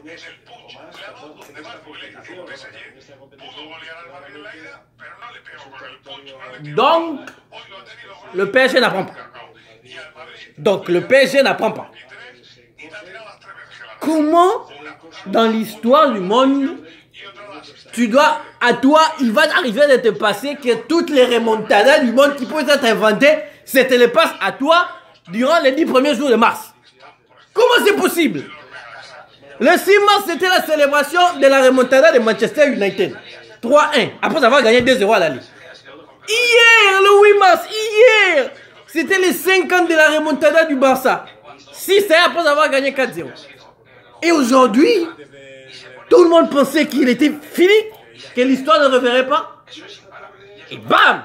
es el puto clavo donde va el PSG. Pudo golear al Madrid en la ida, pero no le pegó con el pucho, no le tiró. Donc, le PSG n'apprend pas. Donc, le PSG n'apprend pas. Comment, dans l'histoire du monde, il va arriver de te passer que toutes les remontadas du monde qui peuvent être inventées, c'était les passes à toi durant les 10 premiers jours de mars. Comment c'est possible? Le 6 mars, c'était la célébration de la remontada de Manchester United. 3-1, après avoir gagné 2-0 à la Ligue. Hier, le 8 mars, hier, c'était les 5 ans de la remontada du Barça. 6-1 après avoir gagné 4-0. Et aujourd'hui, tout le monde pensait qu'il était fini, que l'histoire ne reverrait pas. Et bam!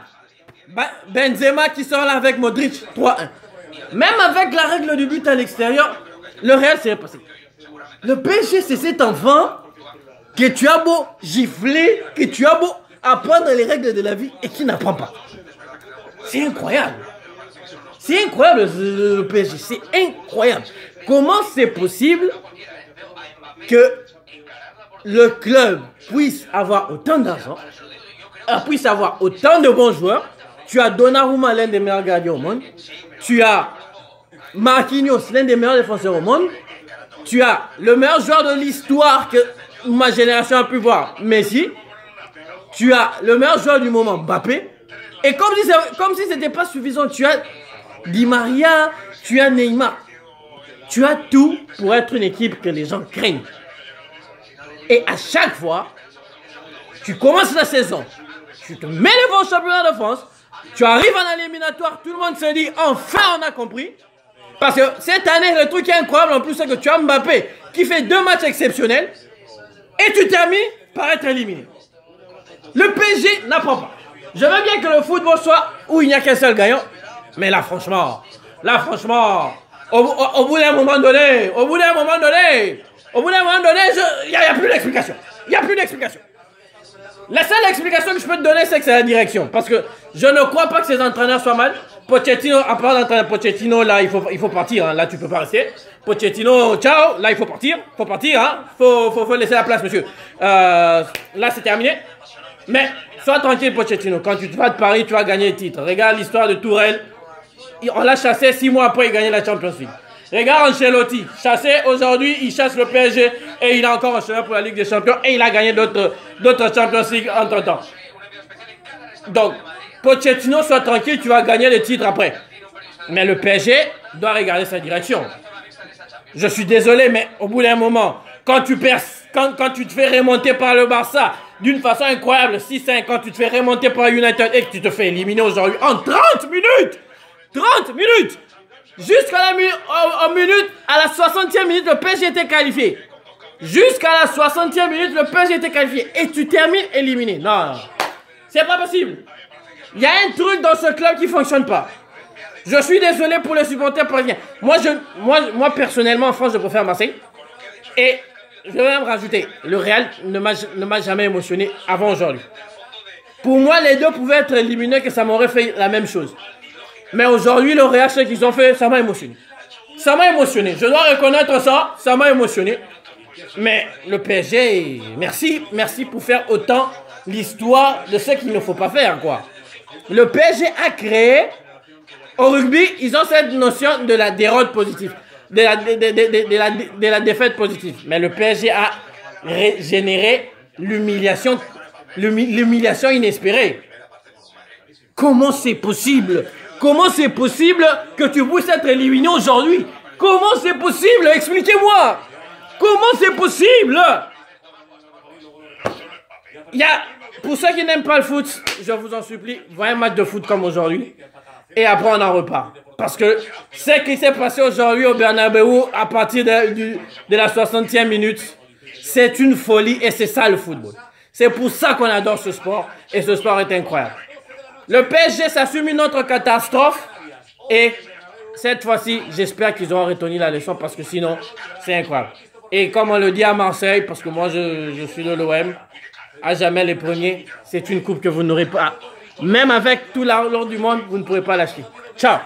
Benzema qui sort là avec Modric, 3-1. Même avec la règle du but à l'extérieur, le Real s'est passé. Le PSG, c'est cet enfant que tu as beau gifler, que tu as beau apprendre les règles de la vie et qui n'apprend pas. C'est incroyable. C'est incroyable le PSG, c'est incroyable. Comment c'est possible que le club puisse avoir autant d'argent, puisse avoir autant de bons joueurs? Tu as Donnarumma, l'un des meilleurs gardiens au monde. Tu as Marquinhos, l'un des meilleurs défenseurs au monde. Tu as le meilleur joueur de l'histoire que ma génération a pu voir, Messi. Tu as le meilleur joueur du moment, Mbappé. Et comme si ce n'était pas suffisant, tu as Di Maria, tu as Neymar. Tu as tout pour être une équipe que les gens craignent. Et à chaque fois, tu commences la saison, tu te mets devant le championnat de France, tu arrives en éliminatoire, tout le monde se dit, enfin on a compris. Parce que cette année, le truc qui est incroyable en plus, c'est que tu as Mbappé qui fait 2 matchs exceptionnels et tu termines par être éliminé. Le PSG n'apprend pas. Je veux bien que le football soit où il n'y a qu'un seul gagnant, mais là franchement, au bout d'un moment donné, il n'y a plus d'explication. Il n'y a plus d'explication. La seule explication que je peux te donner, c'est que c'est la direction. Parce que je ne crois pas que ces entraîneurs soient mal. Pochettino, à part l'entraîneur Pochettino, là, il faut partir. Hein. Là, tu ne peux pas rester. Pochettino, ciao. Là, il faut partir. Faut partir. Hein. Faut laisser la place, monsieur. Là, c'est terminé. Mais sois tranquille, Pochettino. Quand tu vas de Paris, tu vas gagner le titre. Regarde l'histoire de Tourelle. On l'a chassé 6 mois après, il gagnait la Champions League. Regarde Ancelotti, chassé aujourd'hui, il chasse le PSG et il a encore un chemin pour la Ligue des Champions et il a gagné d'autres Champions League entre temps. Donc, Pochettino, sois tranquille, tu vas gagner le titre après. Mais le PSG doit regarder sa direction. Je suis désolé, mais au bout d'un moment, quand tu te fais remonter par le Barça d'une façon incroyable, 6-5, quand tu te fais remonter par United et que tu te fais éliminer aujourd'hui en 30 minutes, 30 minutes. Jusqu'à la à la 60e minute, le PSG était qualifié. Jusqu'à la 60e minute, le PSG était qualifié. Et tu termines éliminé. Non, c'est pas possible. Il y a un truc dans ce club qui ne fonctionne pas. Je suis désolé pour les supporters parisiens. Moi, personnellement, en France, je préfère Marseille. Et je vais même rajouter, le Real ne m'a jamais émotionné avant aujourd'hui. Pour moi, les deux pouvaient être éliminés, que ça m'aurait fait la même chose. Mais aujourd'hui, le Real, ce qu'ils ont fait, ça m'a émotionné. Ça m'a émotionné. Je dois reconnaître ça, ça m'a émotionné. Mais le PSG, merci pour faire autant l'histoire de ce qu'il ne faut pas faire, quoi. Le PSG a créé, au rugby, ils ont cette notion de la déroute positive, de la défaite positive. Mais le PSG a généré l'humiliation inespérée. Comment c'est possible? Comment c'est possible que tu puisses être éliminé aujourd'hui? Comment c'est possible? Expliquez-moi. Comment c'est possible? Pour ceux qui n'aiment pas le foot, je vous en supplie, voyez un match de foot comme aujourd'hui. Et après, on en repart. Parce que ce qui s'est passé aujourd'hui au Bernabéu à partir de la 60e minute, c'est une folie et c'est ça le football. C'est pour ça qu'on adore ce sport et ce sport est incroyable. Le PSG s'assume une autre catastrophe et cette fois-ci, j'espère qu'ils auront retenu la leçon parce que sinon, c'est incroyable. Et comme on le dit à Marseille, parce que moi je suis de l'OM, à jamais les premiers, c'est une coupe que vous n'aurez pas. Même avec tout l'argent du monde, vous ne pourrez pas l'acheter. Ciao!